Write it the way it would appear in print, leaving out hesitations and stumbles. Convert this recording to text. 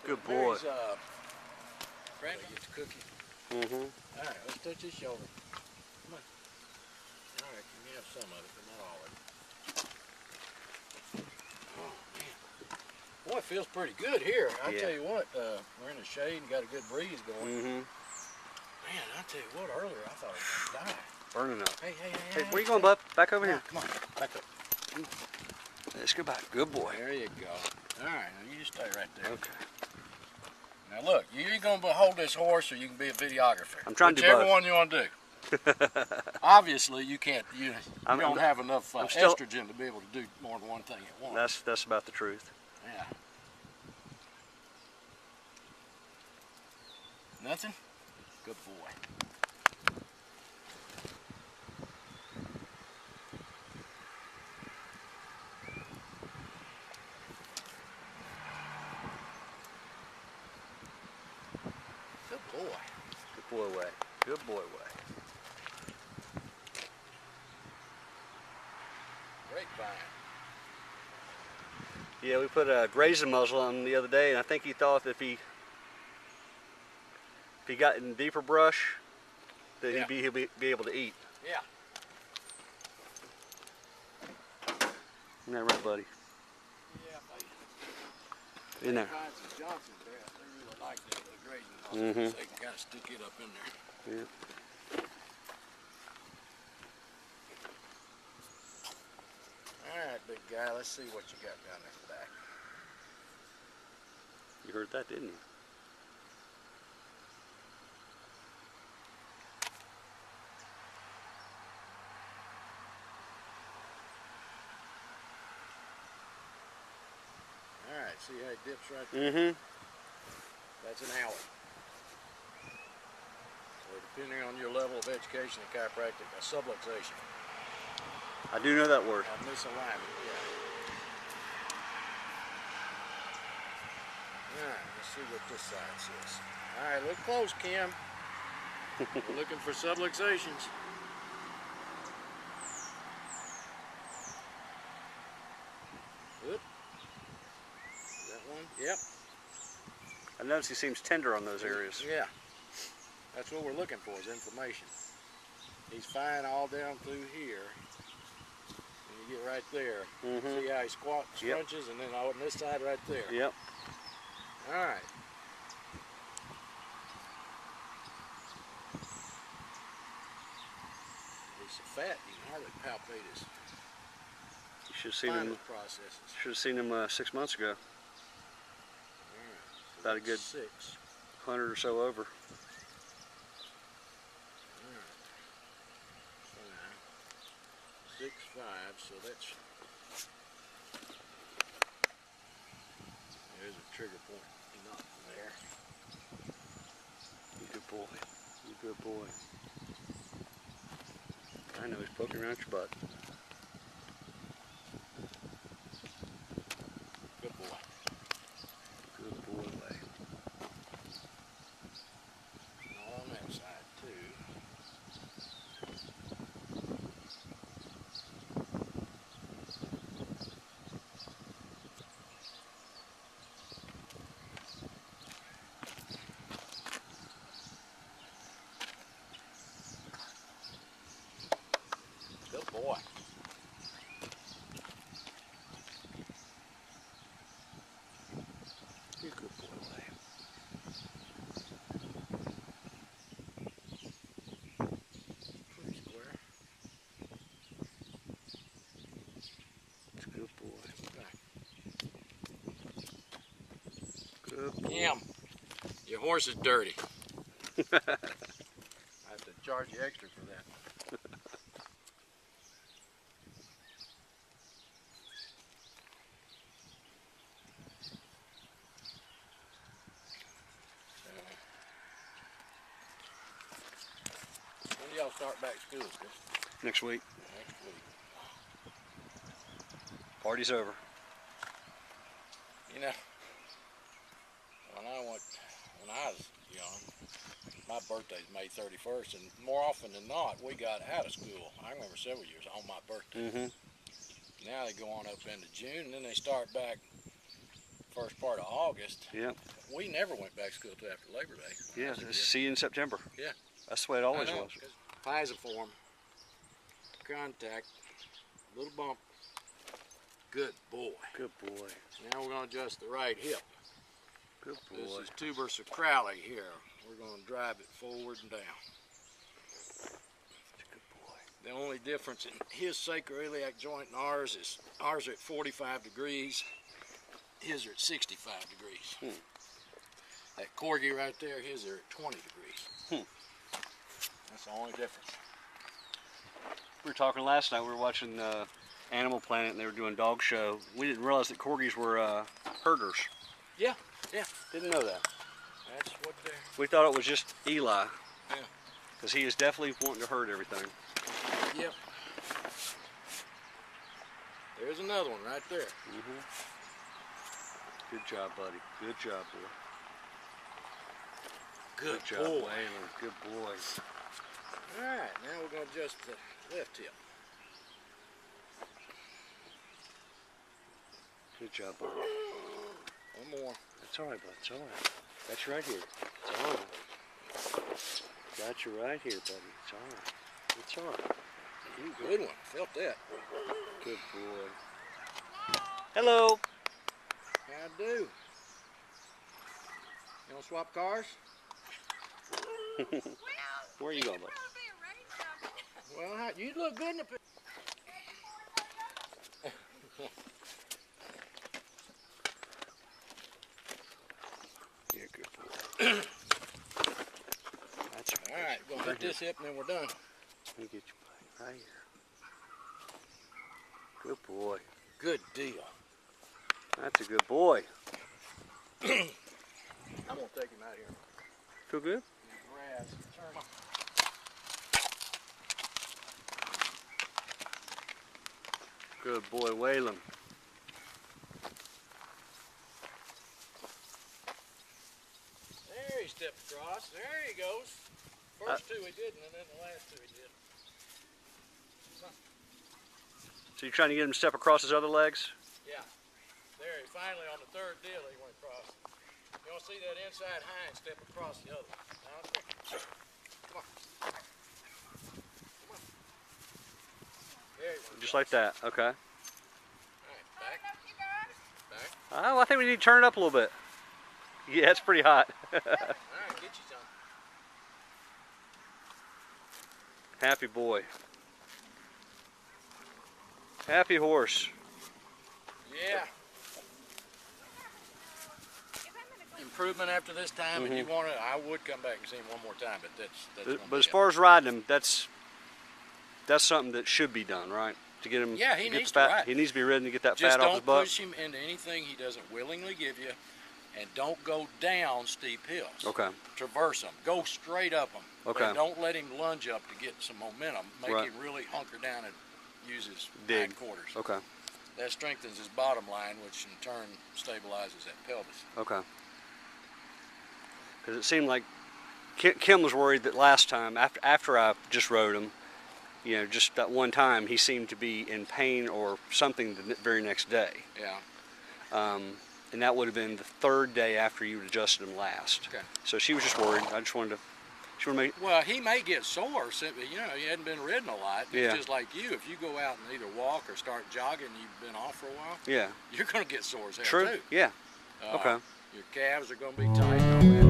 Good boy. Randy gets a cookie. Mm-hmm. All right, let's touch his shoulder. Come on. All right, you can have some of it, but not all of it. Oh, man. Boy, it feels pretty good here. I tell you what, we're in the shade and got a good breeze going. Mm-hmm. Man, I tell you what, earlier I thought I was going to die. Burning up. Hey, where you going, bub? Back over here. Come on, back up. Let's go back. Good boy. There you go. All right, now you just stay right there. Okay. Now look, you're going to hold this horse or you can be a videographer. I'm trying to do both. Whichever one you want to do. Obviously, you can't. You don't have enough estrogen to be able to do more than one thing at once. That's about the truth. Yeah. Nothing? Good boy. Good boy. Good boy way. Good boy way. Grapevine. Yeah, we put a grazing muzzle on him the other day, and I think he thought that if he got in deeper brush, that he'd be able to eat. Yeah. Isn't that right, buddy? Yeah, In there. Johnson's there. They really like that grazing muzzle. Mm-hmm. So they can kind of stick it up in there. Yeah. All right, big guy. Let's see what you got down there back. You heard that, didn't you? All right, see how it dips right there? Mm-hmm. That's an hour. So depending on your level of education in chiropractic, a subluxation. I do know that word. A misalignment, yeah. Alright, let's see what this side says. Alright, look close, Kim. We're looking for subluxations. Good. Is that one? Yep. I noticed he seems tender on those areas. Yeah. That's what we're looking for, is inflammation. He's fine all down through here. And you get right there. Mm-hmm. See how he scrunches, and then on this side right there. Yep. Alright. He's so fat, you can hardly palpate his You should have seen spinal him. processes. Should have seen him 6 months ago. Alright, so About a good that's 6. 100 or so over. Alright. 5, 6, 5, so that's... There's a trigger point. Not there. You good boy. You good boy. I know he's poking around your butt. Good boy. Good boy way. All on that side too. Good boy. You good boy way. Pretty square. It's a good boy. Good boy. Kim, your horse is dirty. I have to charge you extra for that. When do y'all start back school, Chris? Next week. Next week. Party's over. You know, when I was young, my birthday's May 31st, and more often than not, we got out of school. I remember several years on my birthday. Mm-hmm. Now they go on up into June, and then they start back first part of August. Yeah. We never went back to school till after Labor Day. Yeah, see you in September. Yeah. That's the way it always was. Piezoform, contact, little bump. Good boy. Good boy. Now we're going to adjust the right hip. Good boy. This is tuber sacrali here. We're going to drive it forward and down. Good boy. The only difference in his sacroiliac joint and ours is ours are at 45 degrees, his are at 65 degrees. That corgi right there, his are at 20 degrees. That's the only difference. We were talking last night, we were watching Animal Planet and they were doing dog show. We didn't realize that corgis were herders. Yeah, yeah. Didn't know that. That's what they're... We thought it was just Eli. Yeah. Because he is definitely wanting to herd everything. Yep. There's another one right there. Good job, buddy. Good job, boy. Good job, boy. Waylon. Good boy. Alright, now we're going to adjust the left hip. Good job, buddy. One more. That's all right, bud. It's all right. Got you right here. It's all right. Got you right here, buddy. It's all right. It's all right. Good one. Felt that. Good boy. Hello. How do? You want to swap cars? Where are you going, bud? Well, you look good in the picture. Yeah, good boy. That's right. Alright, we're going to hit this hip and then we're done. Let me get you, buddy. Right here. Good boy. Good deal. That's a good boy. I'm going to take him out here. Feel good? Grass. Turn. Good boy, Waylon. There he stepped across. There he goes. First two he didn't, and then the last two he did. So you're trying to get him to step across his other legs? Yeah. There, he finally on the third deal he went across. You want to see that inside hind step across the other one. Now, quick. Come on. Come on. There he went. Just like that, okay. Alright, back. Back. Oh, I think we need to turn it up a little bit. Yeah, it's pretty hot. Alright, get you some. Happy boy. Happy horse. Yeah. Improvement after this time, and you want to, I would come back and see him one more time, but that's But as far as riding him, that's something that should be done, right? To get him. Yeah, he to get needs the fat, to ride. He needs to be ridden to get that just fat off his don't butt. push him into anything he doesn't willingly give you, and don't go down steep hills. Okay. Traverse them. Go straight up them. Okay. But don't let him lunge up to get some momentum. Make Right. him really hunker down and use his Dig. hindquarters. Okay. That strengthens his bottom line, which in turn stabilizes that pelvis. Okay. Because it seemed like Kim was worried that last time, after I just rode him, you know, just that one time, he seemed to be in pain or something the very next day. Yeah. And that would have been the third day after you adjusted him last. Okay. So she was just worried. I just wanted to, she wanted to make, Well, he may get sore. You know, he hadn't been ridden a lot. Yeah. It's just like you. If you go out and either walk or start jogging, you've been off for a while, yeah. you're going to get sore as hell True. too. Yeah. Okay. Your calves are going to be tight and all that.